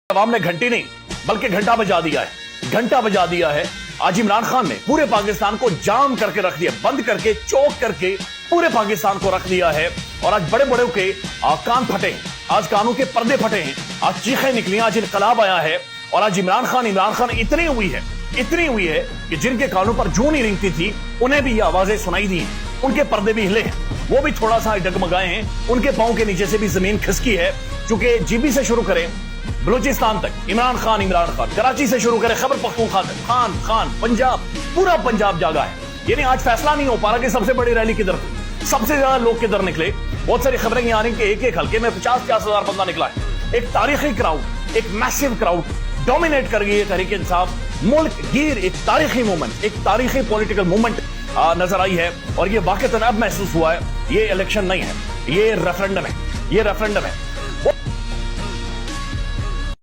अवाम ने घंटी नहीं बल्कि घंटा बजा दिया है, घंटा बजा दिया है। आज इमरान खान ने पूरे पाकिस्तान को जाम करके रख दिया, बंद करके, चौक करके पूरे पाकिस्तान को रख दिया है। और आज बड़े बड़े के कान फटे हैं, आज कानों के पर्दे फटे हैं, आज चीखें निकली, आज इनकलाब आया है। और आज इमरान खान इतनी हुई है कि जिनके कानों पर जूं नहीं रिंगती थी उन्हें भी ये आवाजें सुनाई दी हैं, उनके पर्दे भी हिले हैं, वो भी थोड़ा सा डगमगाए हैं, उनके पांव के नीचे से भी जमीन खिसकी है। चूंकि जीबी से शुरू करें बलूचिस्तान तक इमरान खान, कराची से शुरू करें खैबर पख्तूनख्वा तक खान, पंजाब, पूरा पंजाब जागा है। यानी आज फैसला नहीं हो पा रहा कि सबसे बड़ी रैली किधर थी, सबसे ज्यादा लोग किधर निकले। बहुत सारी खबरें ये आ रही कि एक हल्के में 50-50 हजार बंदा निकला है। एक तारीखी क्राउड, एक मैसिव क्राउड डोमिनेट कर गई है तहरीक इंसाफ, मुल्क गिर, एक तारीखी मूवमेंट, एक तारीखी पॉलिटिकल मूवमेंट नजर आई है। और ये वाकई अब महसूस हुआ है ये इलेक्शन नहीं है, ये रेफरेंडम है, ये रेफरेंडम है।